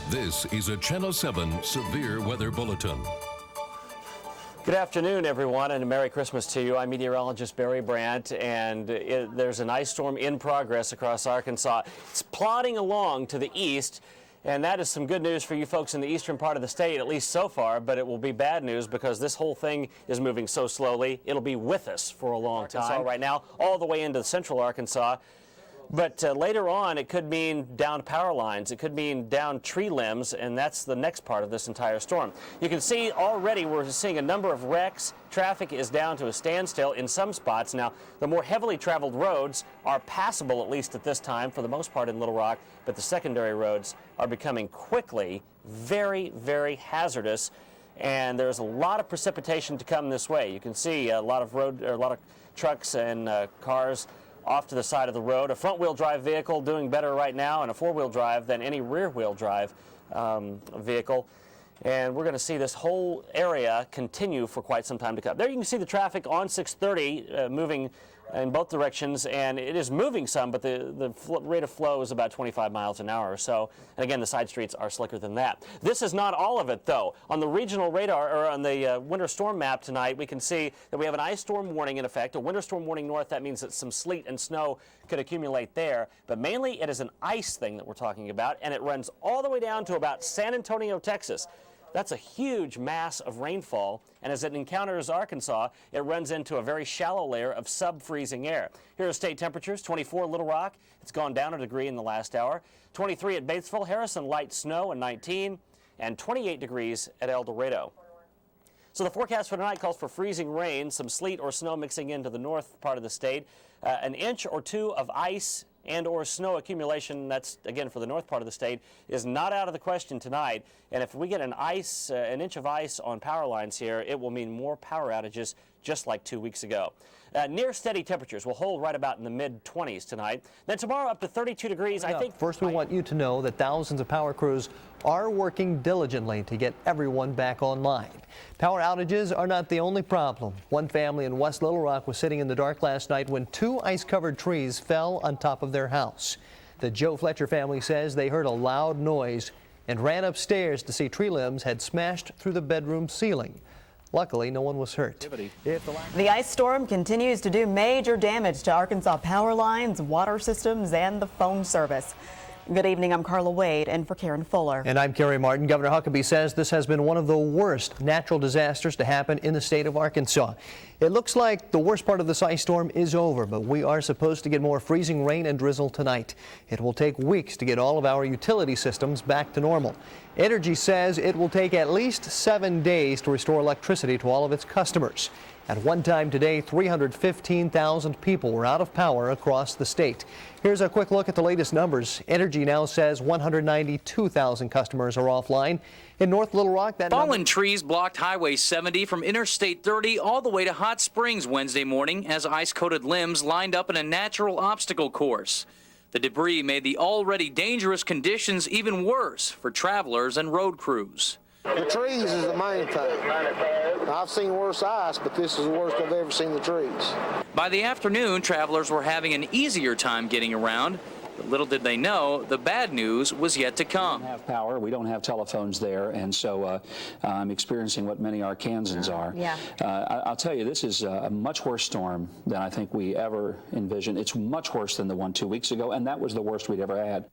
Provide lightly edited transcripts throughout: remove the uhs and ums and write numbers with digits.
This is a Channel 7 Severe Weather Bulletin. Good afternoon, everyone, and a Merry Christmas to you. I'm meteorologist Barry Brandt, and there's an ice storm in progress across Arkansas. It's plodding along to the east, and that is some good news for you folks in the eastern part of the state, at least so far, but it will be bad news because this whole thing is moving so slowly. It'll be with us for a long time right now, all the way into central Arkansas. But later on, it could mean down power lines, it could mean down tree limbs, and that's the next part of this entire storm. You can see already we're seeing a number of wrecks. Traffic is down to a standstill in some spots. Now, the more heavily traveled roads are passable, at least at this time, for the most part in Little Rock, but the secondary roads are becoming quickly very, very hazardous, and there's a lot of precipitation to come this way. You can see a lot of trucks and cars off to the side of the road. A front-wheel drive vehicle doing better right now, and a four-wheel drive than any rear-wheel drive vehicle. And we're going to see this whole area continue for quite some time to come. There you can see the traffic on 630 moving in both directions, and it is moving some, but the rate of flow is about 25 miles an hour or so. And again, the side streets are slicker than that. This is not all of it, though. On the regional radar, or on the winter storm map tonight, we can see that we have an ice storm warning in effect, a winter storm warning north. That means that some sleet and snow could accumulate there, but mainly it is an ice thing that we're talking about, and it runs all the way down to about San Antonio, Texas. That's a huge mass of rainfall, and as it encounters Arkansas, it runs into a very shallow layer of sub-freezing air. Here are state temperatures: 24 Little Rock, it's gone down a degree in the last hour, 23 at Batesville, Harrison light snow, and 19, and 28 degrees at El Dorado. So the forecast for tonight calls for freezing rain, some sleet or snow mixing into the north part of the state, an inch or two of ice and or snow accumulation, that's again for the north part of the state, is not out of the question tonight. And if we get an inch of ice on power lines here, it will mean more power outages just like 2 weeks ago. Near steady temperatures will hold right about in the mid-20s tonight. Then tomorrow up to 32 degrees. I think first we want you to know that thousands of power crews are working diligently to get everyone back online. Power outages are not the only problem. One family in West Little Rock was sitting in the dark last night when two ice-covered trees fell on top of their house. The Joe Fletcher family says they heard a loud noise and ran upstairs to see tree limbs had smashed through the bedroom ceiling. Luckily, no one was hurt. The ice storm continues to do major damage to Arkansas power lines, water systems, and the phone service. Good evening, I'm Carla Wade, and for Karen Fuller. And I'm Kerry Martin. Governor Huckabee says this has been one of the worst natural disasters to happen in the state of Arkansas. It looks like the worst part of this ice storm is over, but we are supposed to get more freezing rain and drizzle tonight. It will take weeks to get all of our utility systems back to normal. Energy says it will take at least 7 days to restore electricity to all of its customers. At one time today, 315,000 people were out of power across the state. Here's a quick look at the latest numbers. Energy now says 192,000 customers are offline. In North Little Rock, that fallen trees blocked Highway 70 from Interstate 30 all the way to Hot Springs Wednesday morning as ice-coated limbs lined up in a natural obstacle course. The debris made the already dangerous conditions even worse for travelers and road crews. The trees is the main thing. I've seen worse ice, but this is the worst I've ever seen the trees. By the afternoon, travelers were having an easier time getting around. But little did they know, the bad news was yet to come. We don't have power, we don't have telephones there, and so I'm experiencing what many Arkansans are. Yeah. I'll tell you, this is a much worse storm than I think we ever envisioned. It's much worse than the one 2 weeks ago, and that was the worst we'd ever had.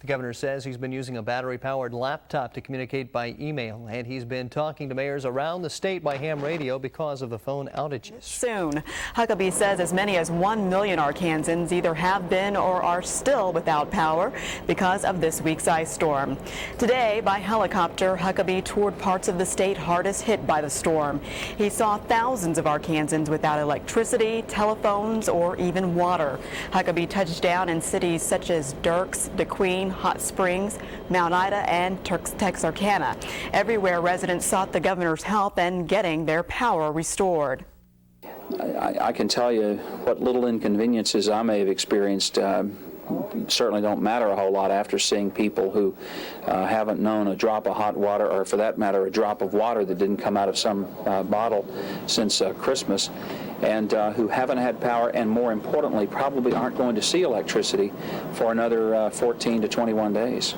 The governor says he's been using a battery-powered laptop to communicate by email, and he's been talking to mayors around the state by ham radio because of the phone outages. Soon, Huckabee says as many as 1 million Arkansans either have been or are still without power because of this week's ice storm. Today, by helicopter, Huckabee toured parts of the state hardest hit by the storm. He saw thousands of Arkansans without electricity, telephones, or even water. Huckabee touched down in cities such as Dirks, DeQueen, Hot Springs, Mount Ida, and Texarkana. Everywhere, residents sought the governor's help in getting their power restored. I can tell you what little inconveniences I may have experienced certainly don't matter a whole lot after seeing people who haven't known a drop of hot water, or for that matter, a drop of water that didn't come out of some bottle since Christmas, and who haven't had power, and more importantly, probably aren't going to see electricity for another 14 to 21 days.